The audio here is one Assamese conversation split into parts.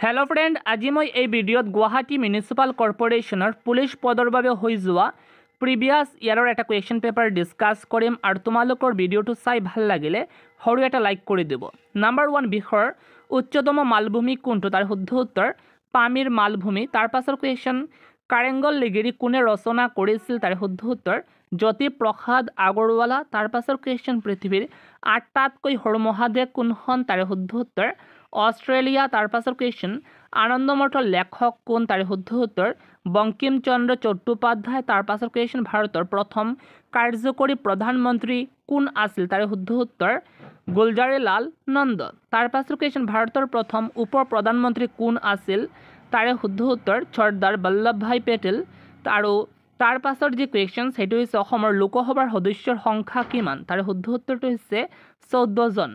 हेलो फ्रेंड আজি मैं এই ভিডিওত গুৱাহাটী মিউনিচিপাল কৰ্পোৰেশ্যনৰ পুলিচ পদৰ বাবে হৈ যোৱা প্ৰিভিয়াছ ইয়াৰৰ এটা কুৱেশ্যন পেপাৰ ডিসকাস কৰিম আৰু তোমালোকৰ ভিডিওটো চাই ভাল লাগিলে সৰু এটা লাইক কৰি দিব। নাম্বাৰ 1 বিষয়ৰ উচ্চতম মালভূমি কোনটো তাৰ শুদ্ধ উত্তৰ পামিৰ মালভূমি। তাৰ পাছৰ কুৱেশ্যন কাৰেংগল লিগিৰি কোনে ৰচনা কৰিছিল তাৰ শুদ্ধ উত্তৰ জ্যোতি প্ৰসাদ আগৰৱালা। তাৰ পাছৰ কুৱেশ্যন পৃথিৱীৰ 8টাতকৈ সৰু মহাদেশ কোনখন তাৰ শুদ্ধ উত্তৰ অস্ট্ৰেলিয়া। তাৰ পাছৰ কুৱেশ্যন আনন্দমঠৰ লেখক কোন তাৰ শুদ্ধ উত্তৰ বঙ্কিম চন্দ্ৰ চট্টোপাধ্যায়। তাৰ পাছৰ কুৱেশ্যন ভাৰতৰ প্ৰথম কাৰ্যকৰী প্ৰধানমন্ত্ৰী কোন আছিল তাৰ শুদ্ধ উত্তৰ গুলজাৰিলাল নন্দ। তাৰ পাছৰ কুৱেশ্যন ভাৰতৰ প্ৰথম উপ প্ৰধানমন্ত্ৰী কোন আছিল তাৰে শুদ্ধ উত্তৰ চৰ্দাৰ বল্লভভাই পেটেল। আৰু তাৰ পাছৰ যি কুৱেশ্যন সেইটো হৈছে অসমৰ লোকসভাৰ সদস্যৰ সংখ্যা কিমান তাৰ শুদ্ধ উত্তৰটো হৈছে 14 জন।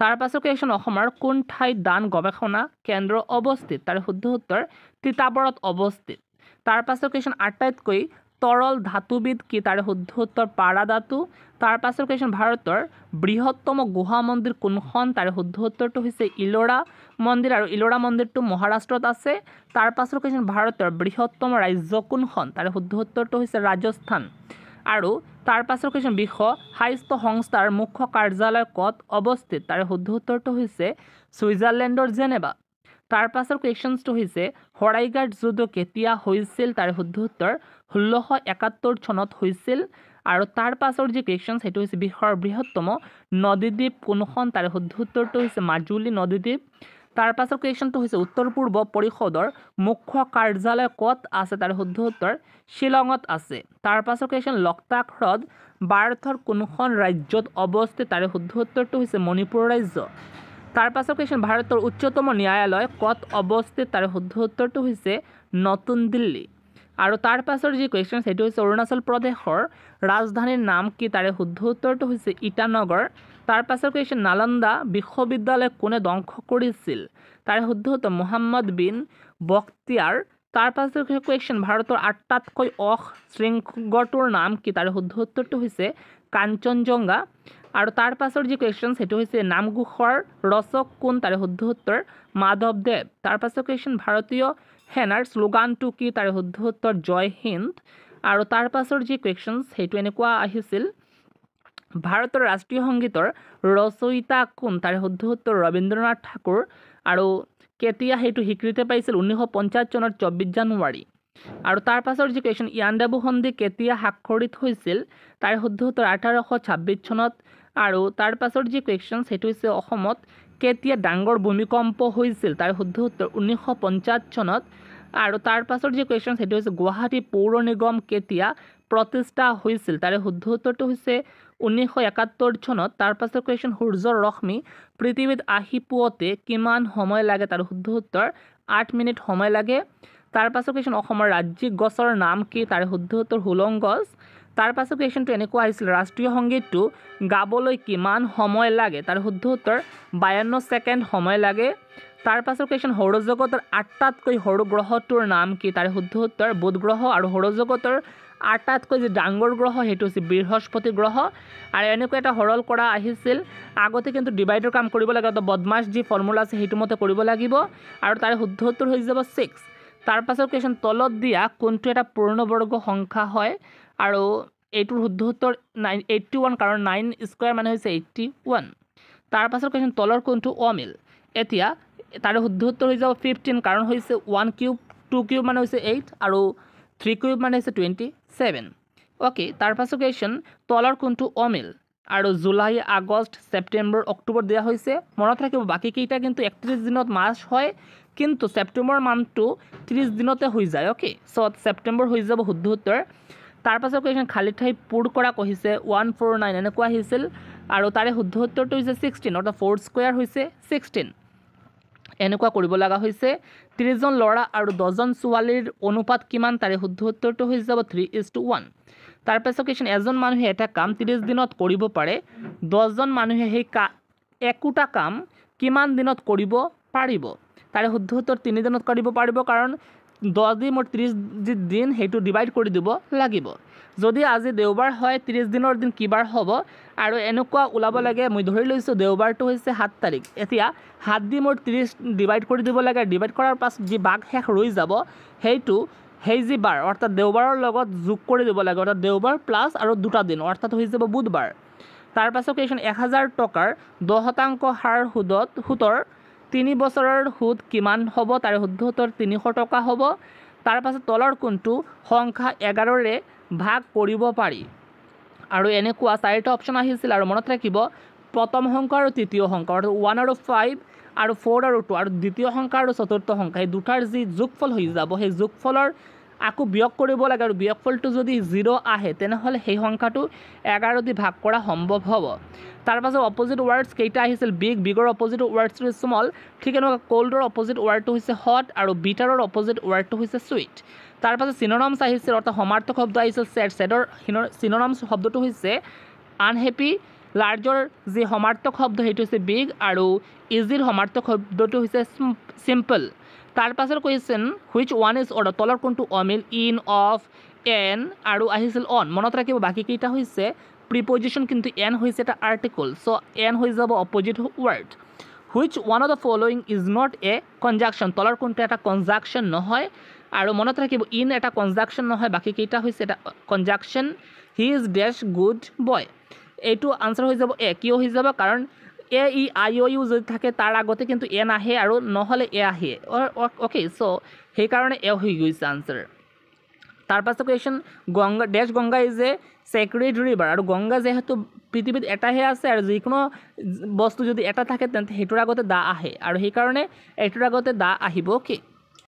তাৰ পাছৰ কুৱেশ্যন অসমৰ কোন ঠাইত দান গৱেষণা কেন্দ্ৰ অৱস্থিত তাৰ শুদ্ধ উত্তৰ তিতাবৰত অৱস্থিত। তাৰ পাছৰ কুৱেশ্যন আটাইতকৈ তৰল ধাতুবিধ কি তাৰ শুদ্ধ উত্তৰ পাৰা ধাতু। তাৰ পাছৰ কুৱেশ্যন ভাৰতৰ বৃহত্তম গুহা মন্দিৰ কোনখন তাৰ শুদ্ধ উত্তৰটো হৈছে ইলোৰা মন্দিৰ আৰু ইলোৰা মন্দিৰটো মহাৰাষ্ট্ৰত আছে। তাৰ পাছৰ কুৱেশ্যন ভাৰতৰ বৃহত্তম ৰাজ্য কোনখন তাৰ শুদ্ধ উত্তৰটো হৈছে ৰাজস্থান। আৰু তাৰ পাছৰ কুৱেশ্যন বিশ্ব স্বাস্থ্য সংস্থাৰ মুখ্য কাৰ্যালয় ক'ত অৱস্থিত তাৰ শুদ্ধ উত্তৰটো হৈছে ছুইজাৰলেণ্ডৰ জেনেভা। তাৰ পাছৰ কুৱেশ্যনটো হৈছে শৰাইঘাট যুদ্ধ কেতিয়া হৈছিল তাৰ শুদ্ধ উত্তৰ 1671 চনত হৈছিল। আৰু তাৰ পাছৰ যি কুৱেশ্যন সেইটো হৈছে বিশ্বৰ বৃহত্তম নদীদ্বীপ কোনখন তাৰ শুদ্ধ উত্তৰটো হৈছে মাজুলী নদীদ্বীপ। তাৰ পাছৰ কুৱেশ্যনটো হৈছে উত্তৰ পূৰ্ব পৰিষদৰ মুখ্য কাৰ্যালয় ক'ত আছে তাৰ শুদ্ধ উত্তৰ শ্বিলঙত আছে। তাৰ পাছৰ কুৱেশ্যন লকটাক হ্ৰদ ভাৰতৰ কোনখন ৰাজ্যত অৱস্থিত তাৰ শুদ্ধ উত্তৰটো হৈছে মণিপুৰ ৰাজ্য। তাৰ পাছৰ কুৱেশ্যন ভাৰতৰ উচ্চতম ন্যায়ালয় ক'ত অৱস্থিত তাৰ শুদ্ধ উত্তৰটো হৈছে নতুন দিল্লী। আৰু তাৰ পাছৰ যি কুৱেশ্যন সেইটো হৈছে অৰুণাচল প্ৰদেশৰ ৰাজধানীৰ নাম কি তাৰে শুদ্ধ উত্তৰটো হৈছে ইটানগৰ। তাৰ পাছৰ কুৱেশ্যন নালন্দা বিশ্ববিদ্যালয় কোনে ধ্বংস কৰিছিল তাৰে শুদ্ধ উত্তৰ মোহাম্মদ বিন বখতিয়াৰ। তাৰ পাছৰ কুৱেশ্যন ভাৰতৰ 8টাতকৈ শৃংগটোৰ নাম কি তাৰে শুদ্ধ উত্তৰটো হৈছে কাঞ্চনজংঘা। আৰু তাৰ পাছৰ যি কুৱেশ্যন সেইটো হৈছে নামঘোষৰ ৰচক কোন তাৰে শুদ্ধ উত্তৰ মাধৱদেৱ। তাৰ পাছৰ কুৱেশ্যন ভাৰতীয় সেনাৰ শ্লোগানটো কি তাৰে শুদ্ধ উত্তৰ জয় হিন্দ। আৰু তাৰ পাছৰ যি কুৱেশ্যন সেইটো এনেকুৱা আহিছিল ভাৰতৰ ৰাষ্ট্ৰীয় সংগীতৰ ৰচয়িতা কোন তাৰে শুদ্ধ উত্তৰ ৰবীন্দ্ৰনাথ ঠাকুৰ। আৰু কেতিয়া সেইটো স্বীকৃতি পাইছিল 1950 চনৰ 24 জানুৱাৰী। আৰু তাৰ পাছৰ যি কুৱেশ্যন ইয়াণ্ডাবু সন্ধি কেতিয়া স্বাক্ষৰিত হৈছিল তাৰ শুদ্ধ উত্তৰ 1826 চনত। আৰু তাৰ পাছৰ যি কুৱেশ্যন সেইটো হৈছে অসমত কেতিয়া ডাঙৰ ভূমিকম্প হৈছিল তাৰ শুদ্ধ উত্তৰ 1950 চনত। আৰু তাৰ পাছৰ যি কুৱেশ্যন সেইটো হৈছে গুৱাহাটী পৌৰ নিগম কেতিয়া প্ৰতিষ্ঠা হৈছিল তাৰে শুদ্ধ উত্তৰটো হৈছে 1971 চনত। তাৰ পাছৰ কুৱেশ্যন সূৰ্যৰ ৰশ্মি পৃথিৱীত আহি পোৱাতে কিমান সময় লাগে তাৰ শুদ্ধ উত্তৰ 8 মিনিট সময় লাগে। তাৰ পাছৰ কুৱেশ্যন অসমৰ ৰাজ্যিক গছৰ নাম কি তাৰে শুদ্ধ উত্তৰ হুলং গছ। তাৰ পাছৰ কুৱেশ্যনটো এনেকুৱা আহিছিল ৰাষ্ট্ৰীয় সংগীতটো গাবলৈ কিমান সময় লাগে তাৰ শুদ্ধ উত্তৰ 52 ছেকেণ্ড সময় লাগে। তাৰ পাছৰ কুৱেশ্যন সৌৰজগতৰ 8টাতকৈ সৰু গ্ৰহটোৰ নাম কি তাৰে শুদ্ধ উত্তৰ বুধ গ্ৰহ। আৰু সৌৰজগতৰ 8টাতকৈ যি ডাঙৰ গ্ৰহ সেইটো হৈছে বৃহস্পতি গ্ৰহ। আৰু এনেকুৱা এটা সৰল কৰা আহিছিল আগতে কিন্তু ডিভাইডৰ কাম কৰিব লাগে তো বদমাছ যি ফৰ্মুলা আছে সেইটো মতে কৰিব লাগিব। আৰু তাৰে শুদ্ধ উত্তৰ হৈ যাব 6। তাৰ পাছৰ কুৱেশ্যন তলত দিয়া কোনটো এটা পূৰ্ণবৰ্গ সংখ্যা হয় আৰু এইটোৰ শুদ্ধ উত্তৰ 81 কাৰণ 9 স্কোৱাৰ মানে হৈছে 81। তাৰ পাছৰ কুৱেশ্যন তলৰ কোনটো অমিল এতিয়া তাৰে শুদ্ধ উত্তৰ হৈ যাব 15 কাৰণ হৈছে 1 কিউব 2 কিউব মানে হৈছে 8 আৰু 3 কিউব মানে হৈছে 27। অ'কে তাৰ পাছৰ কুৱেশ্যন তলৰ কোনটো অমিল আৰু জুলাই আগষ্ট ছেপ্টেম্বৰ অক্টোবৰ দিয়া হৈছে মনত ৰাখিব বাকীকেইটা কিন্তু 31 দিনত মাৰ্চ হয় কিন্তু ছেপ্টেম্বৰ মাহটো 30 দিনতে হৈ যায়। অ'কে চ' ছেপ্টেম্বৰ হৈ যাব শুদ্ধ উত্তৰ। তাৰ পাছৰ কুৱেশ্যন খালী ঠাই পূৰ কৰা কৈছে 149 এনেকুৱা আহিছিল আৰু তাৰে শুদ্ধ উত্তৰটো হৈছে 16 অৰ্থাৎ 4 স্কোৱাৰ হৈছে 16 এনেকুৱা কৰিব লগা হৈছে। 30 জন ল'ৰা আৰু 10 জন ছোৱালীৰ অনুপাত কিমান তাৰে শুদ্ধ উত্তৰটো হৈ যাব 3:1। তাৰ পাছৰ কুৱেশ্যন এজন মানুহে এটা কাম 30 দিনত কৰিব পাৰে 10 জন মানুহে সেই একোটা কাম কিমান দিনত কৰিব পাৰিব তাৰে শুদ্ধ উত্তৰ 3 দিনত কৰিব পাৰিব কাৰণ 10 দি মোৰ 30 দিন সেইটো ডিভাইড কৰি দিব লাগিব। যদি আজি দেওবাৰ হয় 30 দিনৰ দিন কি বাৰ হ'ব আৰু এনেকুৱা ওলাব লাগে মই ধৰি লৈছোঁ দেওবাৰটো হৈছে 7 তাৰিখ এতিয়া 7 দি মোৰ 30 ডিভাইড কৰি দিব লাগে ডিভাইড কৰাৰ পাছত যি ভাগ শেষ ৰৈ যাব সেইটো সেই যি বাৰ অৰ্থাৎ দেওবাৰৰ লগত যোগ কৰি দিব লাগে অৰ্থাৎ দেওবাৰ প্লাছ আৰু দুটা দিন অৰ্থাৎ হৈ যাব বুধবাৰ তাৰ পাছত কুৱেশ্যন 1000 টকাৰ 10% হাৰ সুতৰ 3 বছৰৰ সুদ কিমান হ'ব তাৰে সুতৰ 300 টকা হ'ব তাৰ পাছত তলৰ কোনটো সংখ্যা 11ৰে ভাগ কৰিব পাৰি আৰু এনেকুৱা চাৰিটা অপশ্যন আহিছিল আৰু মনত ৰাখিব প্ৰথম সংখ্যা আৰু তৃতীয় সংখ্যা অৰ্থাৎ 1 আৰু 5 আৰু 4 আৰু 2 আৰু দ্বিতীয় সংখ্যা আৰু চতুৰ্থ সংখ্যা এই দুটাৰ যি যোগফল হৈ যাব সেই যোগফলৰ আকৌ বিয়োগ কৰিব লাগে আৰু বিয়োগফলটো যদি 0 আহে তেনেহ'লে সেই সংখ্যাটো 11 দি ভাগ কৰা সম্ভৱ হ'ব তাৰ পাছত অপজিট ৱৰ্ডছ কেইটা আহিছিল বিগৰ অপজিট ৱৰ্ডছটো স্মল ঠিক এনেকুৱা কোল্ডৰ অপজিট ৱৰ্ডটো হৈছে হট আৰু বিটাৰৰ অপজিট ৱৰ্ডটো হৈছে সুইট তাৰ পাছত চিনোনিমছ আহিছিল অৰ্থাৎ সমাৰ্থক শব্দ আহিছিল ছেডৰ চিনোনিমছ শব্দটো হৈছে আনহেপি লাৰ্জৰ যি সমাৰ্থক শব্দ সেইটো হৈছে বিগ আৰু ইজিৰ সমাৰ্থক শব্দটো হৈছে চিম্পল তাৰ পাছৰ question which one is order তলৰ কোনটো অমিল ইন অফ এন আৰু আহিছিল অন মনত ৰাখিব বাকীকেইটা হৈছে প্ৰিপজিশ্যন কিন্তু এন হৈছে এটা আৰ্টিকল চ' এন হৈ যাব opposite word which one of the following is not a conjunction তলৰ কোনটো এটা কনজাংশ্যন নহয় আৰু মনত ৰাখিব ইন এটা কনজাংশ্যন নহয় বাকীকেইটা হৈছে এটা কনজাংশ্যন he is dash good boy এইটো আনচাৰ হৈ যাব এ কিয় হৈ যাব কাৰণ এ ই আই অ' ইউ যদি থাকে তাৰ আগতে কিন্তু এ নাহে আৰু নহ'লে এ আহে অ'কে চ' সেইকাৰণে এ হৈ গৈছে আনচাৰ তাৰ পাছত question Ganga is a sacred river আৰু গংগা যিহেতু পৃথিৱীত এটাহে আছে আৰু যিকোনো বস্তু যদি এটা থাকে তেন্তে সেইটোৰ আগতে দা আহে আৰু সেইকাৰণে এইটোৰ আগতে দা আহিব কি